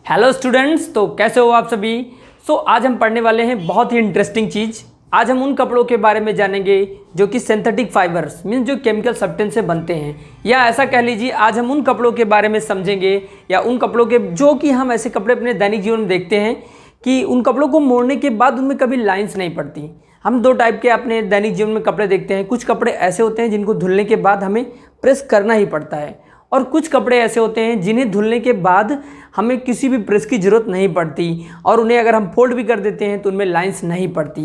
Hello students, तो कैसे हो आप सभी। आज हम पढ़ने वाले हैं बहुत ही इंटरेस्टिंग चीज़। आज हम उन कपड़ों के बारे में जानेंगे जो कि सिंथेटिक फाइबर्स मीन्स जो केमिकल सब्सटेंस से बनते हैं, या ऐसा कह लीजिए आज हम उन कपड़ों के बारे में समझेंगे, या उन कपड़ों के जो कि हम ऐसे कपड़े अपने दैनिक जीवन में देखते हैं कि उन कपड़ों को मोड़ने के बाद उनमें कभी लाइंस नहीं पड़ती। हम दो टाइप के अपने दैनिक जीवन में कपड़े देखते हैं। कुछ कपड़े ऐसे होते हैं जिनको धुलने के बाद हमें प्रेस करना ही पड़ता है, और कुछ कपड़े ऐसे होते हैं जिन्हें धुलने के बाद हमें किसी भी प्रेस की ज़रूरत नहीं पड़ती, और उन्हें अगर हम फोल्ड भी कर देते हैं तो उनमें लाइंस नहीं पड़ती।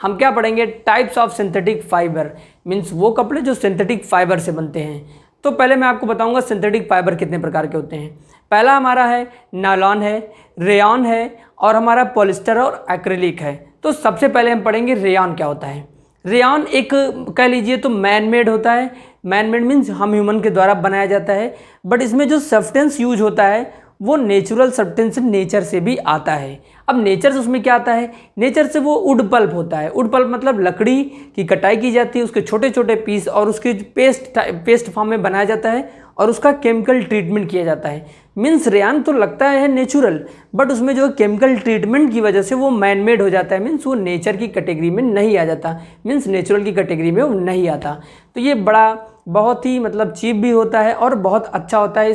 हम क्या पढ़ेंगे? Types of synthetic fibre, means वो कपड़े जो सिंथेटिक फाइबर से बनते हैं। तो पहले मैं आपको बताऊंगा सिंथेटिक फाइबर कितने प्रकार के होते हैं। पहला हमारा है नायलॉन है, रेयॉन है, और हमारा पॉलिस्टर और एक्रिलिक है। तो सबसे पहले हम पढ़ेंगे रेयॉन क्या होता है। रेयॉन एक कह लीजिए तो मैन मेड होता है। मैन मेड मीन्स हम ह्यूमन के द्वारा बनाया जाता है, बट इसमें जो सब्सटेंस यूज होता है वो नेचुरल सब्सटेंस नेचर से भी आता है। अब नेचर से उसमें क्या आता है? नेचर से वो वुड पल्प होता है। वुड पल्प मतलब लकड़ी की कटाई की जाती है, उसके छोटे छोटे पीस और उसके पेस्ट फॉर्म में बनाया जाता है, और उसका केमिकल ट्रीटमेंट किया जाता है। मीन्स रेयॉन तो लगता है नेचुरल, बट उसमें जो केमिकल ट्रीटमेंट की वजह से वो मैन मेड हो जाता है। मीन्स वो नेचर की कैटेगरी में नहीं आ जाता, मीन्स नेचुरल की कैटेगरी में वो नहीं आता। तो ये बहुत ही चीप भी होता है और बहुत अच्छा होता है।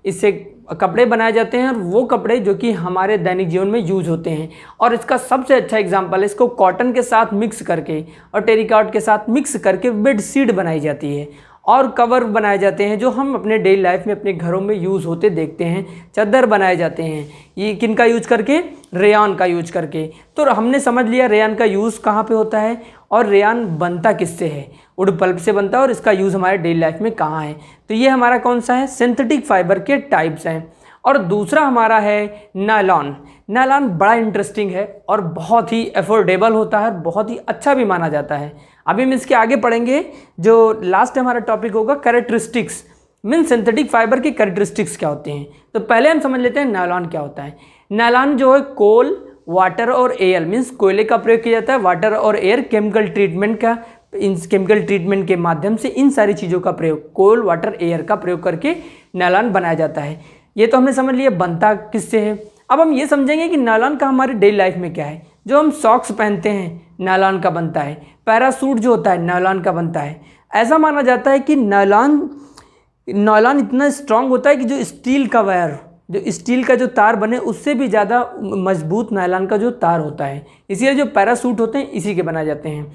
इससे कपड़े बनाए जाते हैं, और वो कपड़े जो कि हमारे दैनिक जीवन में यूज होते हैं। और इसका सबसे अच्छा एग्जांपल है, इसको कॉटन के साथ मिक्स करके और टेरिकॉट के साथ मिक्स करके बेड शीट बनाई जाती है, और कवर बनाए जाते हैं जो हम अपने डेली लाइफ में अपने घरों में यूज़ होते देखते हैं। चादर बनाए जाते हैं, ये किन का यूज करके? रेयॉन का यूज करके। तो हमने समझ लिया रेयॉन का यूज़ कहाँ पे होता है, और रेयॉन बनता किससे है? वुड पल्प से बनता है, और इसका यूज़ हमारे डेली लाइफ में कहाँ है? तो ये हमारा कौन सा है? सिंथेटिक फाइबर के टाइप्स हैं। और दूसरा हमारा है नायलॉन। नायलॉन बड़ा इंटरेस्टिंग है और बहुत ही अफोर्डेबल होता है, बहुत ही अच्छा भी माना जाता है। अभी हम इसके आगे पढ़ेंगे। जो लास्ट हमारा टॉपिक होगा कैरेक्टरिस्टिक्स, मीन सिंथेटिक फाइबर की कैरेक्टरिस्टिक्स क्या होते हैं। तो पहले हम समझ लेते हैं नायलॉन क्या होता है। नायलॉन जो है कोल, वाटर और एयर, मीन्स कोयले का प्रयोग किया जाता है, वाटर और एयर केमिकल ट्रीटमेंट के माध्यम से इन सारी चीज़ों का प्रयोग, कोल, वाटर, एयर का प्रयोग करके नायलॉन बनाया जाता है। ये तो हमने समझ लिया बनता किससे है। अब हम ये समझेंगे कि नायलॉन का हमारे डेली लाइफ में क्या है। जो हम सॉक्स पहनते हैं नायलॉन का बनता है, पैरासूट जो होता है नायलॉन का बनता है। ऐसा माना जाता है कि नायलॉन इतना स्ट्रांग होता है कि जो स्टील का वायर, जो स्टील का जो तार बने उससे भी ज़्यादा मजबूत नायलॉन का जो तार होता है। इसीलिए जो पैरासूट होते हैं इसी के बनाए जाते हैं।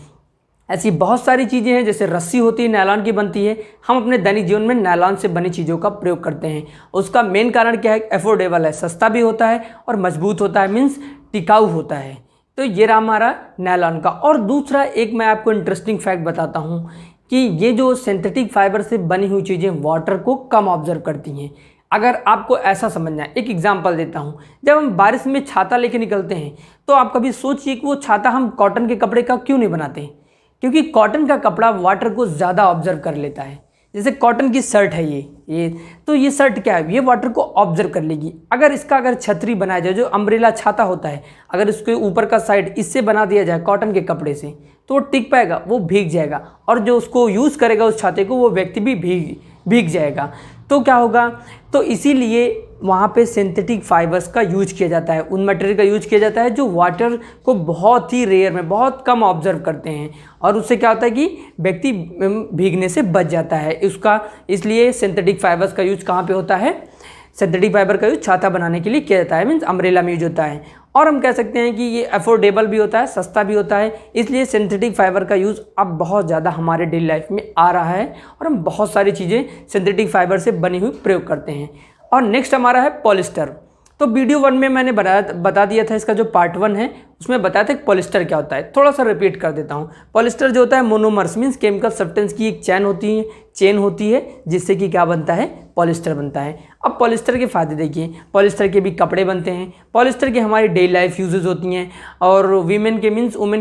ऐसी बहुत सारी चीज़ें हैं, जैसे रस्सी होती है नायलॉन की बनती है। हम अपने दैनिक जीवन में नायलॉन से बनी चीज़ों का प्रयोग करते हैं। उसका मेन कारण क्या है? अफोर्डेबल है, सस्ता भी होता है और मजबूत होता है, मीन्स टिकाऊ होता है। तो ये रहा हमारा नायलॉन का। और दूसरा एक मैं आपको इंटरेस्टिंग फैक्ट बताता हूँ कि ये जो सिंथेटिक फाइबर से बनी हुई चीज़ें वाटर को कम ऑब्जर्व करती हैं। अगर आपको ऐसा समझना है, एक एग्जांपल देता हूँ। जब हम बारिश में छाता लेके निकलते हैं तो आप कभी सोचिए कि वो छाता हम कॉटन के कपड़े का क्यों नहीं बनाते? क्योंकि कॉटन का कपड़ा वाटर को ज़्यादा ऑब्जर्व कर लेता है। जैसे कॉटन की शर्ट है तो ये शर्ट क्या है? ये वाटर को ऑब्जर्व कर लेगी। अगर छतरी बनाया जाए, जो अम्ब्रेला छाता होता है, अगर उसके ऊपर का साइड इससे बना दिया जाए कॉटन के कपड़े से, तो वो टिक पाएगा? वो भीग जाएगा, और जो उसको यूज़ करेगा उस छाते को, वो व्यक्ति भी भीग जाएगा। तो क्या होगा? तो इसीलिए वहाँ पे सिंथेटिक फाइबर्स का यूज किया जाता है, उन मटेरियल का यूज किया जाता है जो वाटर को बहुत ही रेयर में, बहुत कम ऑब्जर्व करते हैं, और उससे क्या होता है कि व्यक्ति भीगने से बच जाता है इसलिए सिंथेटिक फाइबर्स का यूज कहाँ पे होता है? सिंथेटिक फाइबर का यूज छाता बनाने के लिए किया जाता है, मीन्स अम्ब्रेला में यूज होता है। और हम कह सकते हैं कि ये अफोर्डेबल भी होता है, सस्ता भी होता है, इसलिए सिंथेटिक फाइबर का यूज़ अब बहुत ज़्यादा हमारे डेली लाइफ में आ रहा है, और हम बहुत सारी चीज़ें सिंथेटिक फाइबर से बनी हुई प्रयोग करते हैं। और नेक्स्ट हमारा है पॉलिस्टर। तो वीडियो 1 में मैंने बता दिया था, इसका जो पार्ट 1 है उसमें बताया था कि पॉलिस्टर क्या होता है। थोड़ा सा रिपीट कर देता हूँ। पॉलिस्टर जो होता है मोनोमर्स, मीन्स केमिकल सब्सटेंस की एक चेन होती है जिससे कि क्या बनता है? पॉलिस्टर बनता है। अब पॉलिस्टर के फ़ायदे देखिए। पॉलिस्टर के भी कपड़े बनते हैं, पॉलिस्टर की हमारी डेली लाइफ यूजेस होती हैं, और वुमेन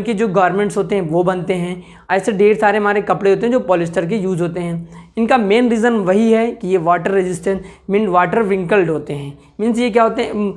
के जो गारमेंट्स होते हैं वो बनते हैं। ऐसे ढेर सारे हमारे कपड़े होते हैं जो पॉलिस्टर के यूज़ होते हैं। इनका मेन रीज़न वही है कि ये वाटर रेजिस्टेंट, मीन वाटर विंकल्ड होते हैं। मीन्स ये क्या होते हैं?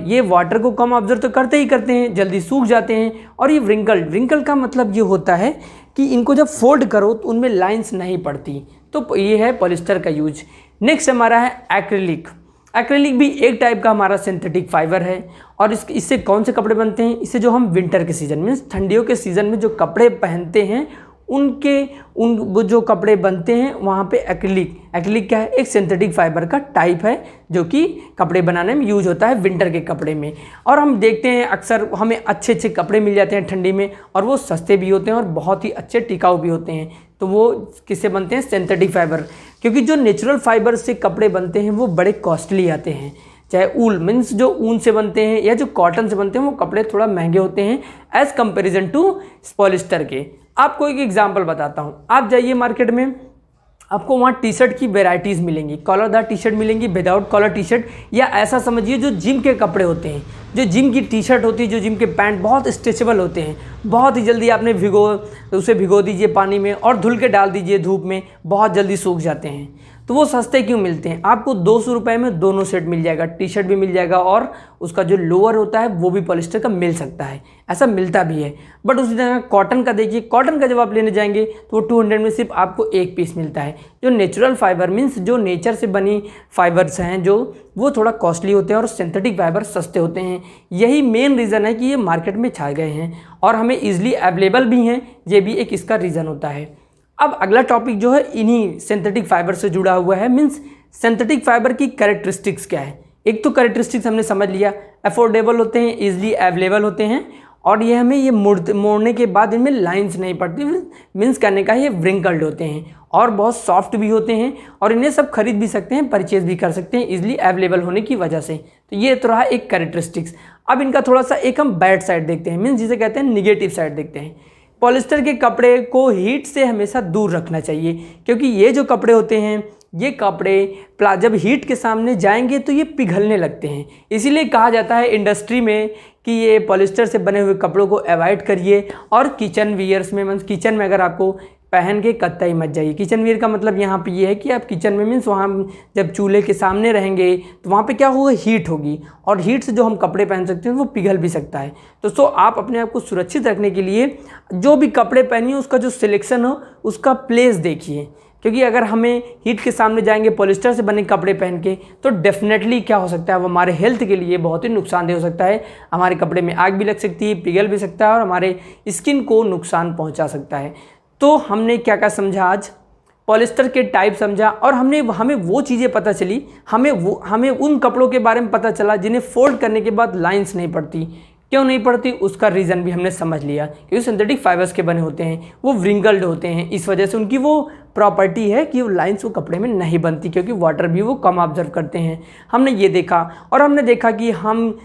ये वाटर को कम ऑब्जर्व तो करते ही करते हैं, जल्दी सूख जाते हैं और ये व्रिंकल का मतलब ये होता है कि इनको जब फोल्ड करो तो उनमें लाइंस नहीं पड़ती। तो ये है पॉलिस्टर का यूज। नेक्स्ट हमारा है एक्रिलिक। एक्रिलिक भी एक टाइप का हमारा सिंथेटिक फाइबर है और इससे कौन से कपड़े बनते हैं, इससे जो हम विंटर के सीज़न मीन्स ठंडियों के सीज़न में जो कपड़े पहनते हैं वो जो कपड़े बनते हैं वहाँ पे एक्रिलिक क्या है, एक सिंथेटिक फाइबर का टाइप है जो कि कपड़े बनाने में यूज होता है विंटर के कपड़े में। और हम देखते हैं अक्सर हमें अच्छे अच्छे कपड़े मिल जाते हैं ठंडी में और वो सस्ते भी होते हैं और बहुत ही अच्छे टिकाऊ भी होते हैं। तो वो किससे बनते हैं, सिंथेटिक फाइबर। क्योंकि जो नेचुरल फाइबर से कपड़े बनते हैं वो बड़े कॉस्टली आते हैं। चाहे ऊल मीन्स जो ऊन से बनते हैं या जो कॉटन से बनते हैं वो कपड़े थोड़ा महंगे होते हैं एज़ कंपेरिजन टू पॉलिस्टर के। आपको एक एग्जांपल बताता हूँ। आप जाइए मार्केट में, आपको वहाँ टी शर्ट की वेराइटीज़ मिलेंगी, कॉलरदार टी शर्ट मिलेंगी, विदाउट कॉलर टी शर्ट, या ऐसा समझिए जो जिम के कपड़े होते हैं, जो जिम की टी शर्ट होती है, जो जिम के पैंट बहुत स्ट्रेचेबल होते हैं, बहुत ही जल्दी आपने उसे भिगो दीजिए पानी में और धुल के डाल दीजिए धूप में, बहुत जल्दी सूख जाते हैं। तो वो सस्ते क्यों मिलते हैं? आपको 200 रुपये में दोनों सेट मिल जाएगा, टी शर्ट भी मिल जाएगा और उसका जो लोअर होता है वो भी पॉलिस्टर का मिल सकता है, ऐसा मिलता भी है। बट उसी तरह कॉटन का देखिए, कॉटन का जब आप लेने जाएंगे तो वो 200 में सिर्फ आपको एक पीस मिलता है। जो नेचुरल फाइबर मीन्स जो नेचर से बनी फाइबर्स हैं जो वो थोड़ा कॉस्टली होते हैं और सिंथेटिक फाइबर सस्ते होते हैं। यही मेन रीज़न है कि ये मार्केट में छा गए हैं और हमें ईजिली अवेलेबल भी हैं, ये भी एक इसका रीज़न होता है। अब अगला टॉपिक जो है इन्हीं सिंथेटिक फाइबर से जुड़ा हुआ है, मीन्स सिंथेटिक फाइबर की कैरेक्टरिस्टिक्स क्या है। एक तो कैरेक्टरिस्टिक्स हमने समझ लिया, अफोर्डेबल होते हैं, इजीली अवेलेबल होते हैं और ये हमें ये मोड़ने के बाद इनमें लाइंस नहीं पड़ती, मीन्स कहने का ये व्रिंकल्ड होते हैं और बहुत सॉफ्ट भी होते हैं और इन्हें सब खरीद भी सकते हैं, परचेज भी कर सकते हैं इजीली अवेलेबल होने की वजह से। तो ये तो रहा एक कैरेक्टरिस्टिक्स। अब इनका थोड़ा सा एक हम बैड साइड देखते हैं, मीन्स जिसे कहते हैं निगेटिव साइड देखते हैं। पॉलिस्टर के कपड़े को हीट से हमेशा दूर रखना चाहिए, क्योंकि ये जो कपड़े होते हैं ये कपड़े जब हीट के सामने जाएंगे तो ये पिघलने लगते हैं। इसीलिए कहा जाता है इंडस्ट्री में कि ये पॉलिस्टर से बने हुए कपड़ों को अवॉइड करिए और किचन वियर्स में मीन्स किचन में अगर आपको पहन के कतई मत जाइए। किचन वियर का मतलब यहाँ पे ये है कि आप किचन में मीन्स वहाँ जब चूल्हे के सामने रहेंगे तो वहाँ पे क्या होगा, हीट होगी और हीट से जो हम कपड़े पहन सकते हैं वो पिघल भी सकता है। तो आप अपने आप को सुरक्षित रखने के लिए जो भी कपड़े पहनिए उसका जो सिलेक्शन हो उसका प्लेस देखिए, क्योंकि अगर हमें हीट के सामने जाएंगे पॉलिस्टर से बने कपड़े पहन के तो डेफिनेटली क्या हो सकता है, वो हमारे हेल्थ के लिए बहुत ही नुकसानदेह हो सकता है। हमारे कपड़े में आग भी लग सकती है, पिघल भी सकता है और हमारे स्किन को नुकसान पहुंचा सकता है। तो हमने क्या क्या समझा आज, पॉलिस्टर के टाइप समझा और हमें वो चीज़ें पता चली, हमें उन कपड़ों के बारे में पता चला जिन्हें फोल्ड करने के बाद लाइंस नहीं पड़ती। क्यों नहीं पड़ती उसका रीज़न भी हमने समझ लिया, क्योंकि सिंथेटिक फाइबर्स के बने होते हैं, वो व्रिंकल्ड होते हैं, इस वजह से उनकी वो प्रॉपर्टी है कि वो लाइंस वो कपड़े में नहीं बनती, क्योंकि वाटर भी वो कम ऑब्जर्व करते हैं। हमने ये देखा और हमने देखा कि हम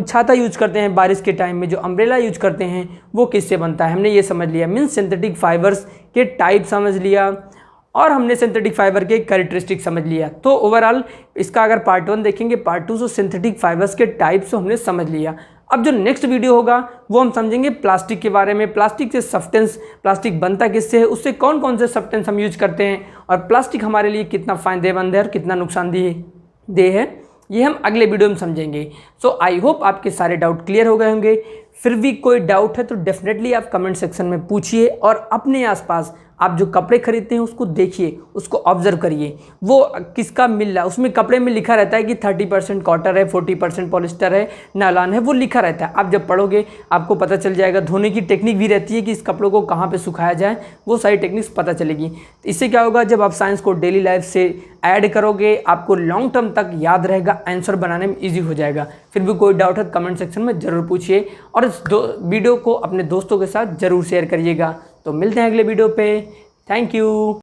छाता यूज करते हैं बारिश के टाइम में, जो अम्ब्रेला यूज करते हैं वो किससे बनता है, हमने ये समझ लिया। मीन्स सिंथेटिक फाइबर्स के टाइप समझ लिया और हमने सिंथेटिक फाइबर के कैरेक्टरिस्टिक समझ लिया। तो ओवरऑल इसका अगर पार्ट 1 देखेंगे, पार्ट 2 से सिंथेटिक फाइबर्स के टाइप्स को हमने समझ लिया। अब जो नेक्स्ट वीडियो होगा वो हम समझेंगे प्लास्टिक के बारे में, प्लास्टिक से सब्सटेंस, प्लास्टिक बनता किससे है, उससे कौन कौन से सब्सटेंस हम यूज करते हैं और प्लास्टिक हमारे लिए कितना फ़ायदेमंद है और कितना नुकसानदेह है, ये हम अगले वीडियो में समझेंगे। सो आई होप आपके सारे डाउट क्लियर हो गए होंगे। फिर भी कोई डाउट है तो डेफिनेटली आप कमेंट सेक्शन में पूछिए और अपने आसपास आप जो कपड़े खरीदते हैं उसको देखिए, उसको ऑब्जर्व करिए वो किसका मिल रहा है। उसमें कपड़े में लिखा रहता है कि 30% कॉटन है, 40% पॉलिस्टर है, नायलॉन है, वो लिखा रहता है। आप जब पढ़ोगे आपको पता चल जाएगा। धोने की टेक्निक भी रहती है कि इस कपड़ों को कहाँ पे सुखाया जाए, वो सारी टेक्निक्स पता चलेगी। इससे क्या होगा, जब आप साइंस को डेली लाइफ से ऐड करोगे आपको लॉन्ग टर्म तक याद रहेगा, आंसर बनाने में ईजी हो जाएगा। फिर भी कोई डाउट है कमेंट सेक्शन में ज़रूर पूछिए और इस वीडियो को अपने दोस्तों के साथ ज़रूर शेयर करिएगा। तो मिलते हैं अगले वीडियो पे। Thank you.